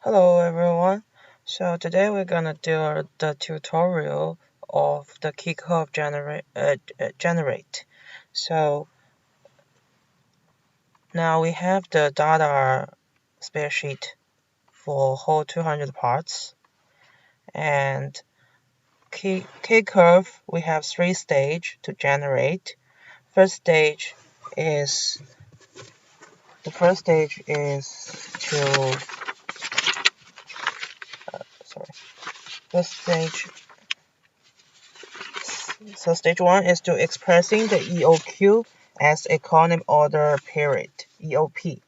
Hello everyone. So today we're gonna do the tutorial of the key curve generate. So now we have the data spreadsheet for whole 200 parts, and key curve we have 3 stages to generate. First stage is the first stage is to sorry. First stage So stage 1 is to expressing the EOQ as a column order period, EOP.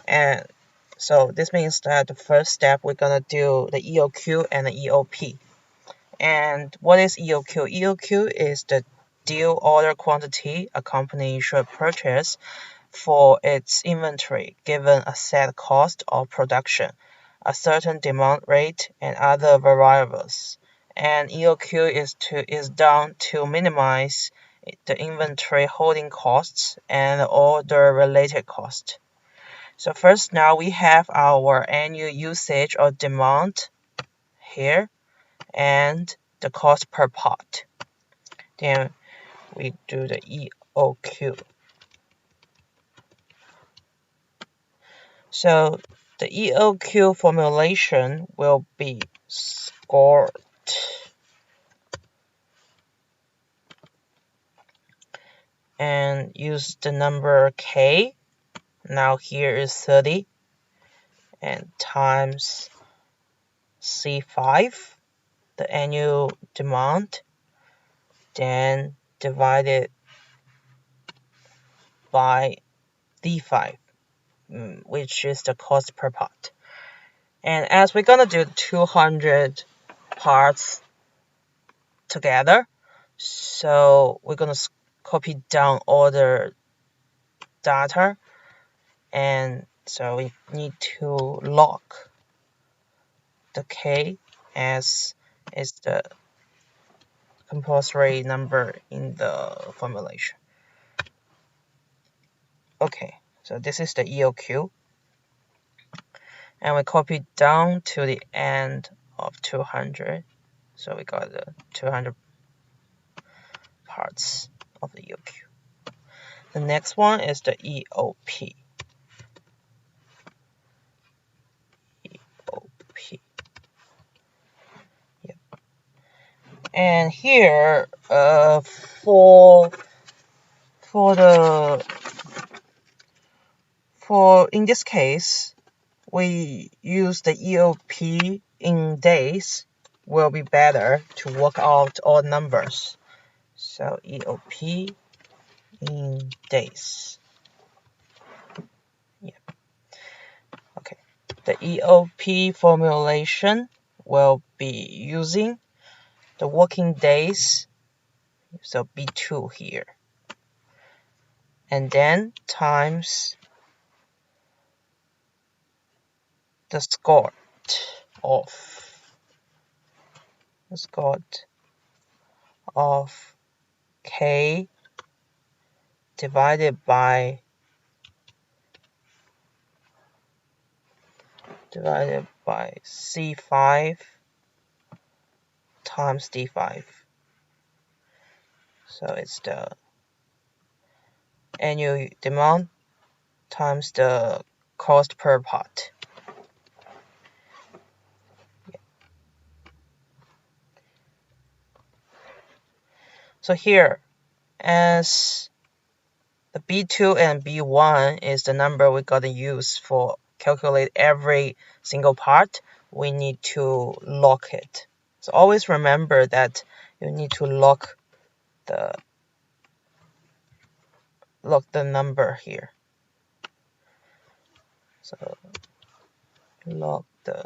And so this means that the first step we're gonna do the EOQ and the EOP. And what is EOQ? EOQ is the deal order quantity a company should purchase for its inventory given a set cost of production, a certain demand rate, and other variables. And EOQ is done to minimize the inventory holding costs and order related costs. So first, now we have our annual usage or demand here and the cost per pot. Then we do the EOQ. So the EOQ formulation will be scored and use the number K. Now here is 30 and times C5, the annual demand, then divided by D5, which is the cost per pot. And as we're gonna do 200 parts together, so we're gonna copy down all the data, and so we need to lock the K as is the compulsory number in the formulation. Okay, so this is the EOQ, and we copy down to the end of 200, so we got the 200 parts of the EOQ. The next one is the EOP. Yep. And here, for in this case, we use the EOP in days will be better to work out all numbers. So EOP in days. Yeah. Okay. The EOP formulation will be using the working days, so B2 here, and then times the score of K divided by C5 times D5. So it's the annual demand times the cost per pot. So here, as the B2 and B1 is the number we gotta use for calculate every single part, we need to lock it. So always remember that you need to lock the number here. So lock the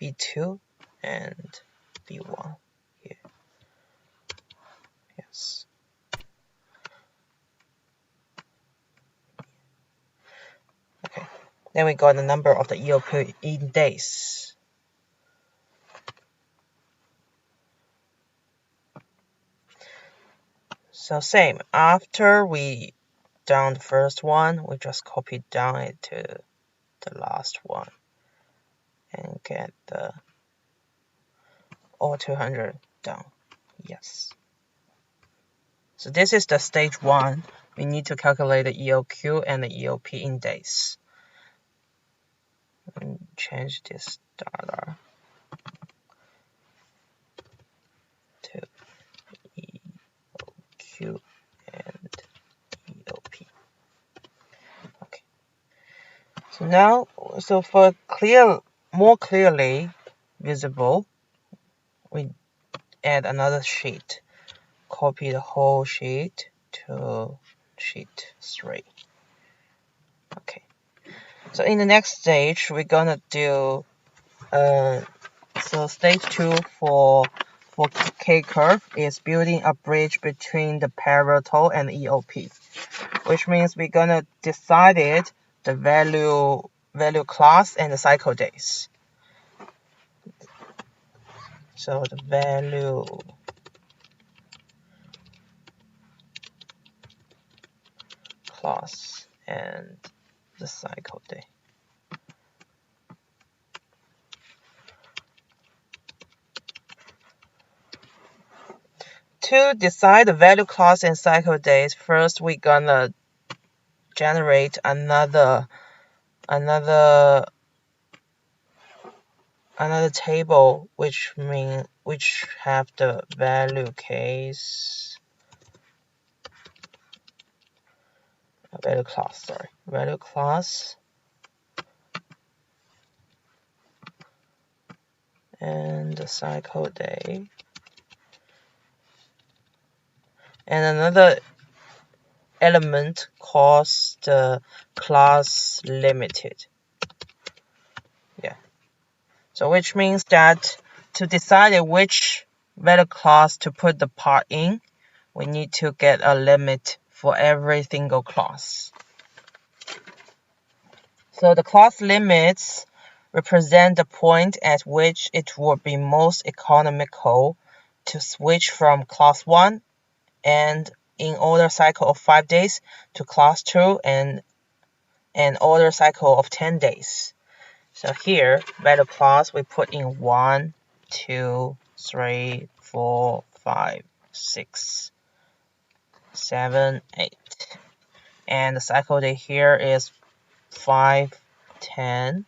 B2 and B1 here. Yes. Okay. Then we got the number of the EOP in days. So same, after we done the first one, we just copy down it to the last one and get the all 200 done. Yes. So this is the stage 1. We need to calculate the EOQ and the EOP in days. And change this data to EOQ and EOP. Okay. So now, for more clearly visible, we add another sheet. Copy the whole sheet to sheet 3. Okay. So in the next stage, we're gonna do so stage 2 for K-curve is building a bridge between the Pareto and EOP, which means we're gonna decide the value class and the cycle days. So the value class and the cycle day. To decide the value class and cycle days, first we're gonna generate another table which have the value class and the cycle day, and another element called the class limited. Yeah. So which means that to decide which value class to put the part in, we need to get a limit for every single class. So the class limits represent the point at which it would be most economical to switch from class 1 and in order cycle of 5 days to class 2 and an order cycle of 10 days. So here, value class, we put in 1, 2, 3, 4, 5, 6, 7, 8. And the cycle day here is 5, 10,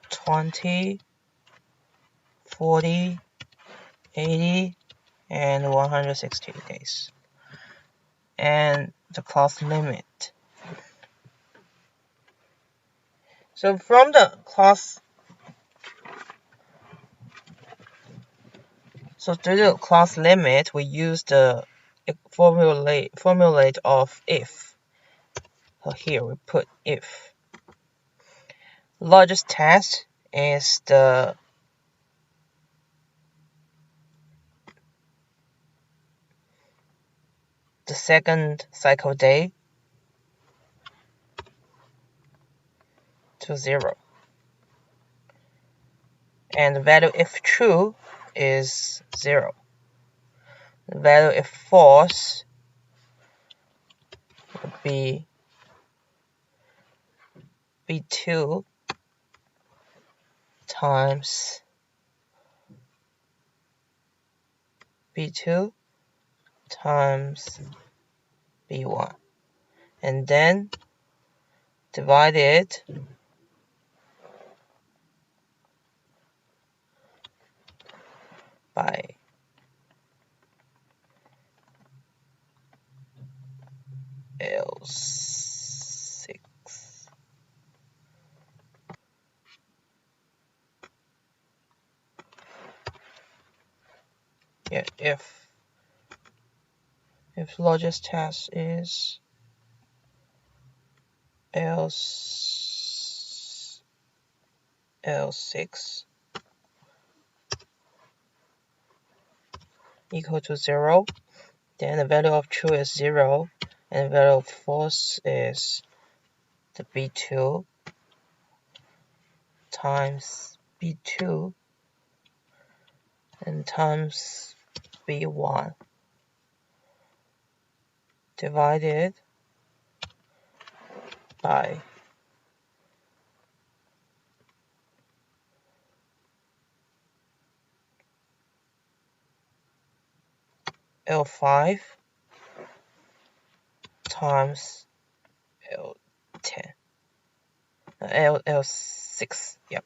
20, 40, 80, and 160 days. And the class limit. So from the class, to do the class limit, we use the formulate of if. So here we put if. Largest test is the second cycle day to 0. And the value if true is 0. The value if false would be B2 times B1, and then divide it by L6. Yeah, if largest test is L6 equal to 0, then the value of true is 0, and the value of false is the B2 times B2 and times B1 divided by L5 times L10, L6, yep.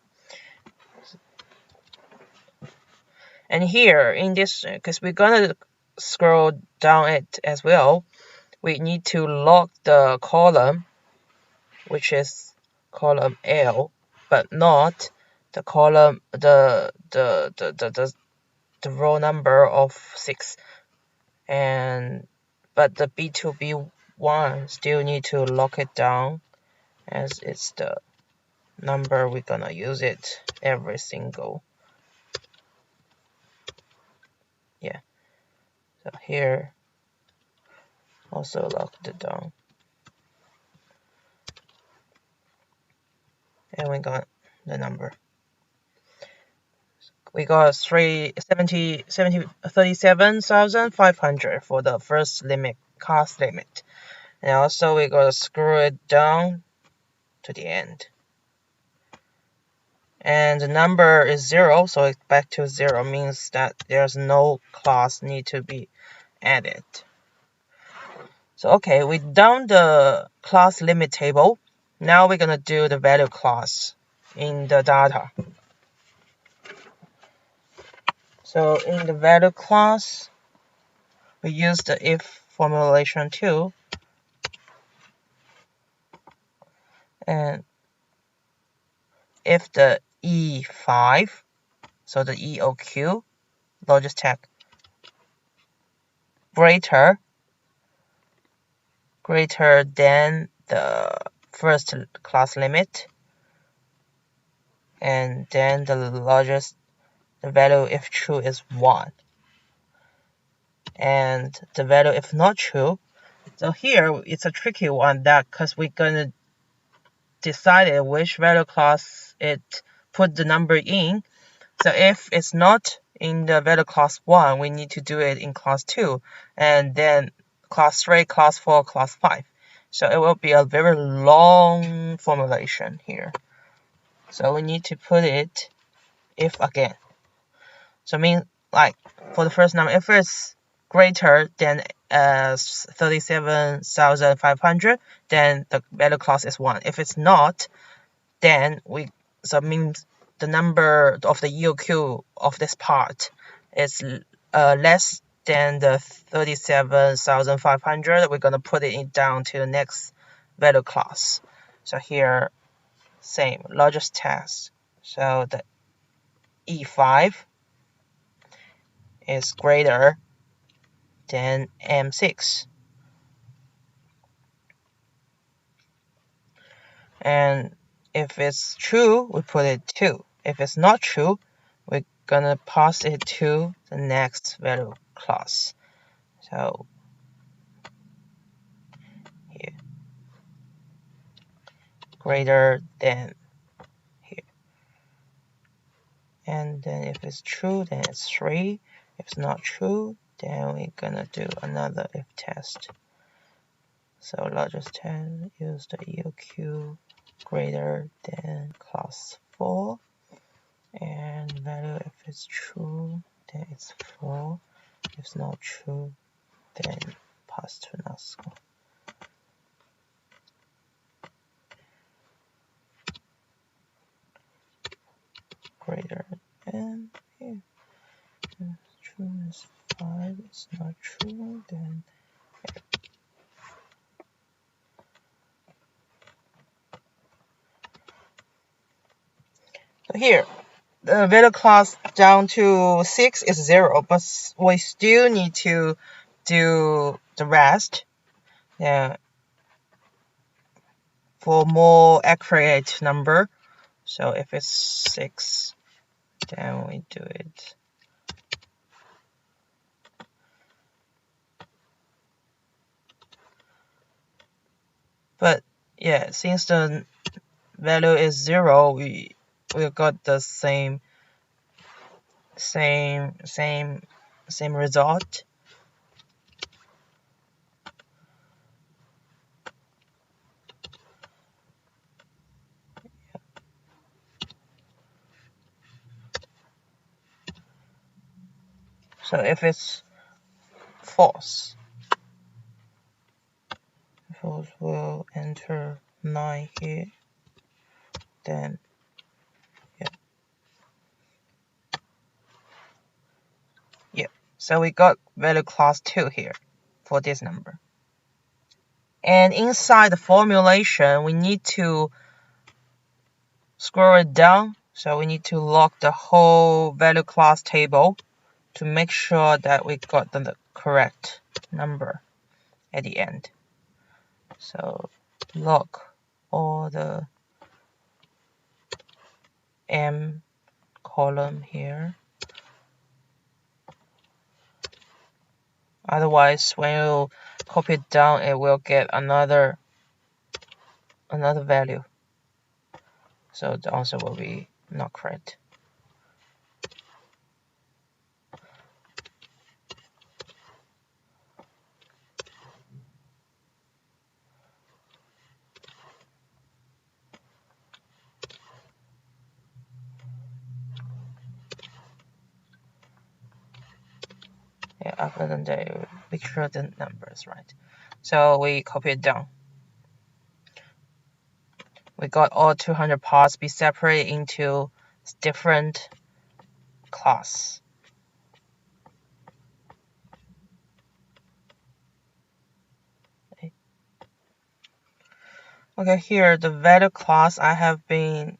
And here in this, because we're gonna scroll down it as well, we need to lock the column, which is column L, but not the column, the row number of 6. But the B2, B1 still need to lock it down, as it's the number we're gonna use it every single. Yeah. So here also locked it down. And we got the number. We got 37,500 for the first limit, class limit. And also we gotta screw it down to the end. And the number is 0, so it's back to 0, means that there's no class need to be added. So okay, we done the class limit table. Now we're gonna do the value class in the data. So in the value class, we use the if formulation too. And if the E5, so the EOQ, Logitech, greater than the first class limit, and then the value if true is 1. And the value if not true, so here it's a tricky one, that because we're gonna decide which value class it put the number in. So if it's not in the value class 1, we need to do it in class 2, and then class 3, class 4, class 5. So it will be a very long formulation here. So we need to put it if again. So mean, like for the first number, if it's greater than 37,500, then the value class is 1. If it's not, then so means the number of the EOQ of this part is less than the 37,500. We're gonna put it down to the next value class. So here, same Logitech. So the E5 is greater than M6. And if it's true, we put it 2. If it's not true, we're gonna pass it to the next value class. So here, greater than here. And then if it's true, then it's 3. If it's not true, then we're gonna do another if test. So Logitech use the EOQ greater than class 4. And value if it's true, then it's 4. If it's not true, then pass to NASCO. Greater than here. If true is 5, it's not true, then so here the value class down to 6 is 0, but we still need to do the rest. Yeah, for more accurate number. So if it's 6, then we do it. But yeah, since the value is 0, we got the same result. So if it's false. False will enter 9 here. Then yeah. So we got value class 2 here for this number. And inside the formulation, we need to scroll it down. So we need to lock the whole value class table to make sure that we got the correct number at the end. So lock all the M column here. Otherwise, when you copy it down, it will get another value. So the answer will be not correct. Yeah, other than that, make sure the number is right. So we copy it down. We got all 200 parts be separated into different class. Okay, here the value class I have been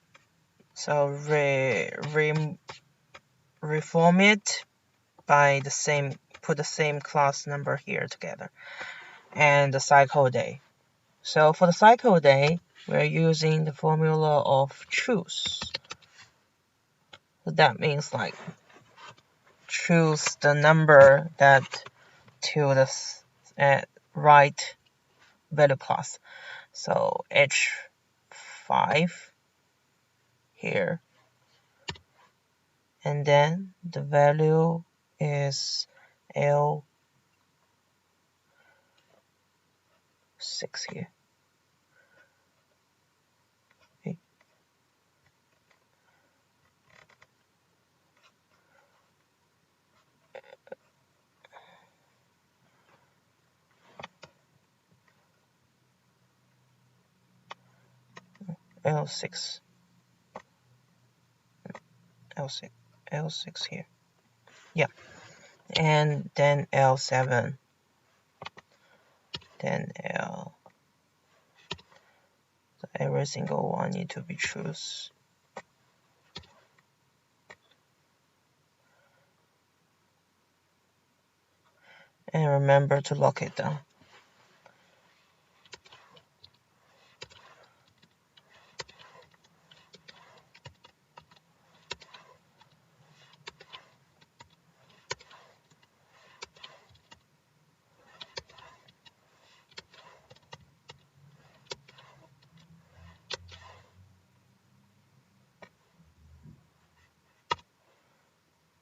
reform it by put the same class number here together, and the cycle day. So for the cycle day, we're using the formula of choose. So that means like choose the number that to the right value class. So H5 here, and then the value is L6 here. Okay. L6 here. Yeah. And then L7. Then L. So every single one need to be choose. And remember to lock it down.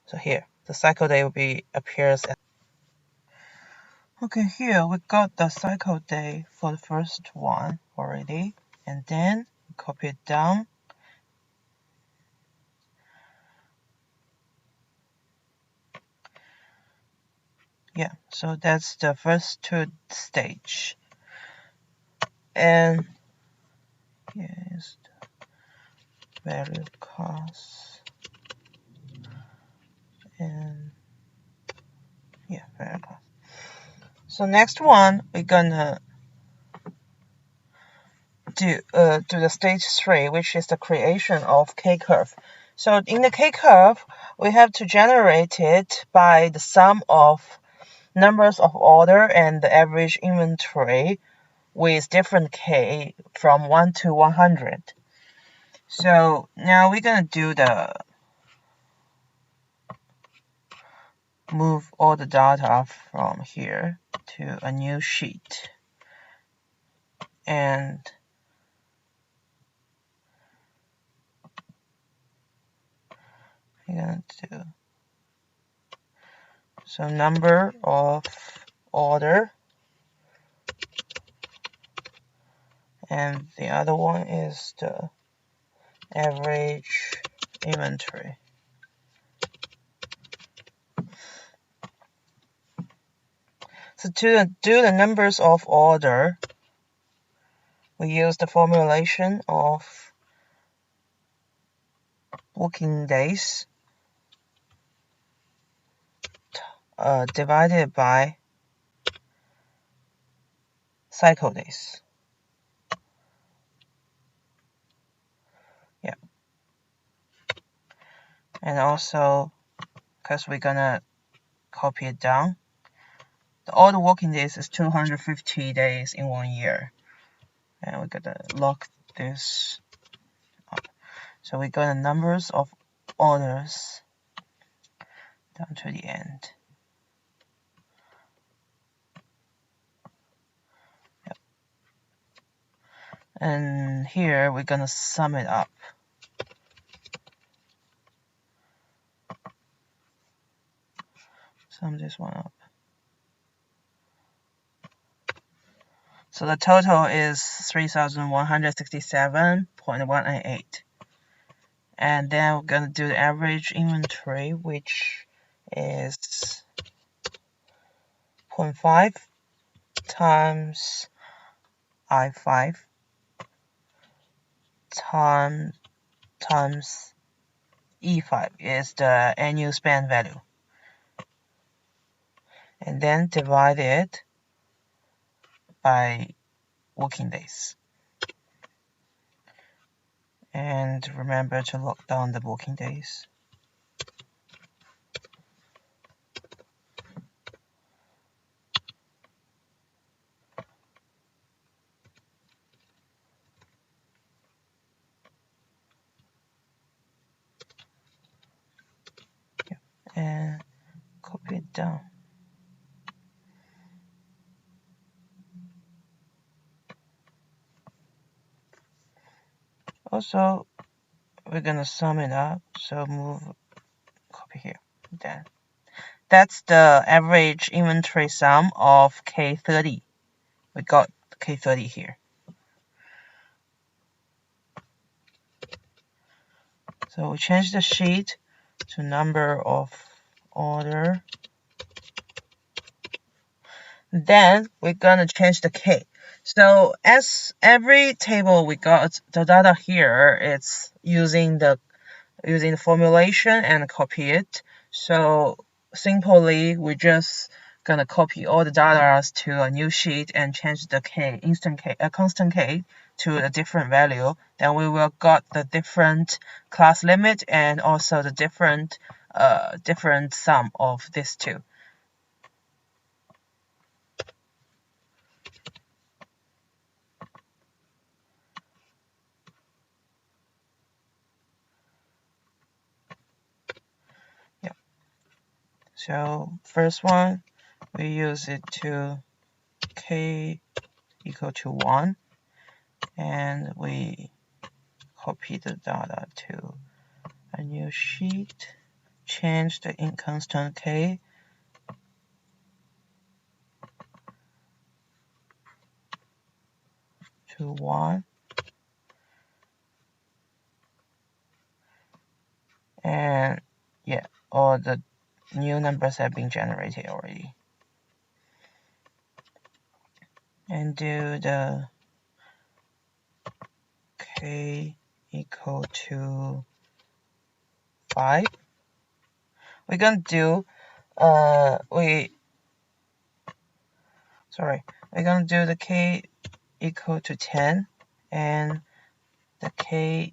So here, the cycle day will be appears as. Okay, here we got the cycle day for the first one already, and then copy it down. Yeah, so that's the first two stage. And here's the value class. And yeah, value class. So next one, we're gonna do the stage 3, which is the creation of K-curve. So in the K-curve, we have to generate it by the sum of numbers of order and the average inventory with different K from 1 to 100. So now we're gonna do the move all the data from here to a new sheet, and we're gonna do so number of order, and the other one is the average inventory. So to do the numbers of order, we use the formulation of working days divided by cycle days. Yeah. And also, because we're gonna copy it down, all the working days is 250 days in 1 year. And we're gonna lock this up. So we got the numbers of orders down to the end. Yep. And here we're gonna sum it up. Sum this one up. So the total is 3,167.188. And then we're gonna do the average inventory, which is 0.5 times I5 times E5 is the annual spend value. And then divide it by working days. And remember to lock down the working days. And copy it down. Also, we're gonna sum it up, so copy here. Then that's the average inventory sum of K30. We got K30 here. So we change the sheet to number of order. Then we're gonna change the K. So as every table we got the data here, it's using the formulation and copy it. So simply we just gonna copy all the data to a new sheet and change the K, constant K to a different value. Then we will got the different class limit and also the different sum of these two. So first one, we use it to K equal to 1, and we copy the data to a new sheet, change the inconstant K to 1, and yeah, all the new numbers have been generated already. And do the K equal to 5. We're gonna do we're gonna do the K equal to 10 and the K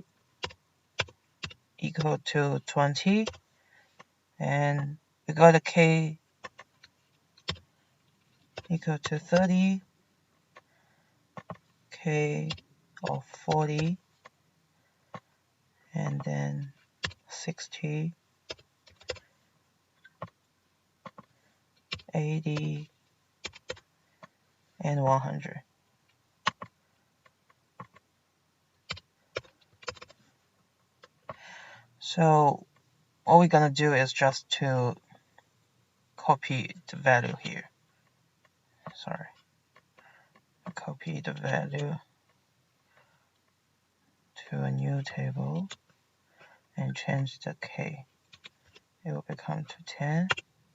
equal to 20, and we got a K equal to 30, K of 40, and then 60, 80, and 100. So all we're gonna do is just to copy the value here. Copy the value to a new table and change the K. It will become to 10.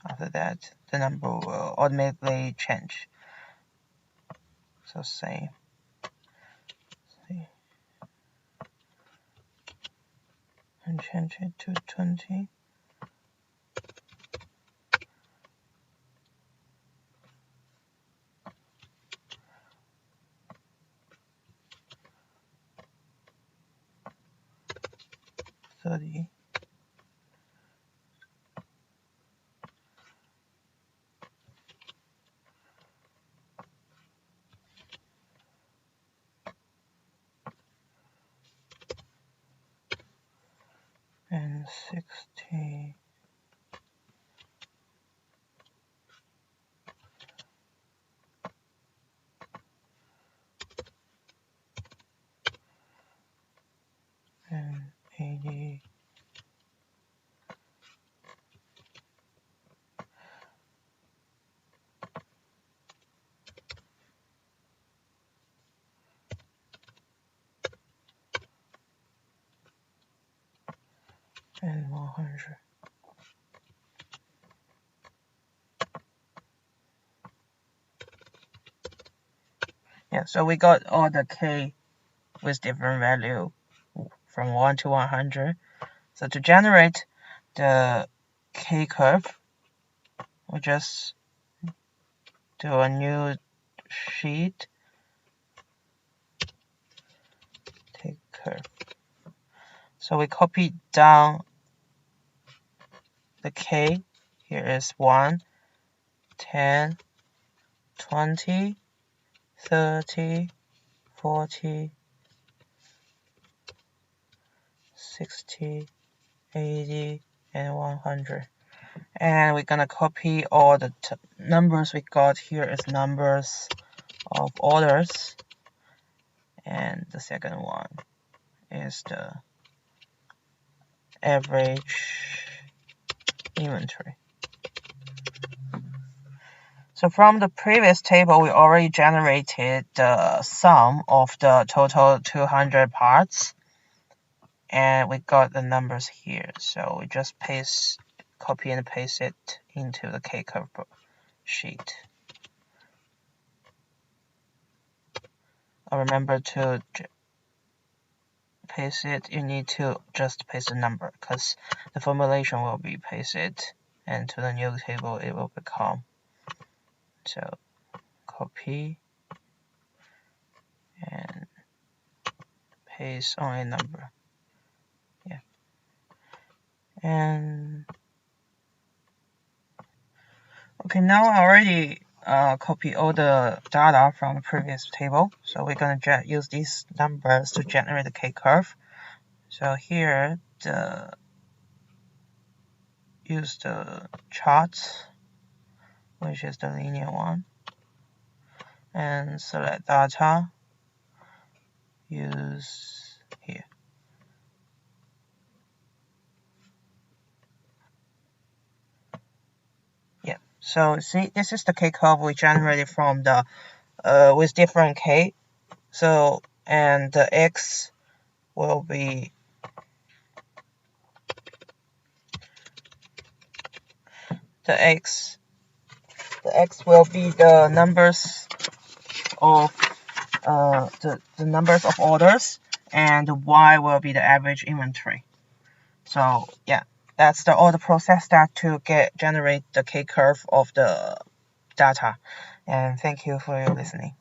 After that, the number will automatically change. So same. And change it to 20. $30. And 60. And 80. And 100. Yeah, so we got all the K with different value from 1 to 100. So to generate the K curve, we just do a new sheet, take curve. So we copy down the K. Here is 1, 10, 20, 30, 40, 60, 80, and 100. And we're gonna copy all the numbers we got here as numbers of orders. And the second one is the average inventory. So from the previous table, we already generated the sum of the total 200 parts. And we got the numbers here. So we just copy and paste it into the K-curve sheet. Remember to paste it, you need to just paste the number because the formulation will be pasted and to the new table it will become. So copy and paste on a number. Yeah. And okay, now I already copy all the data from the previous table. So we're gonna use these numbers to generate the K-curve. So here use the charts, which is the linear one, and select data, use here. Yeah, so see, this is the K-curve we generated from the with different K. So and the X will be the X will be the numbers of the numbers of orders, and the Y will be the average inventory. So yeah, that's all the process step to generate the K-curve of the data. And thank you for your listening.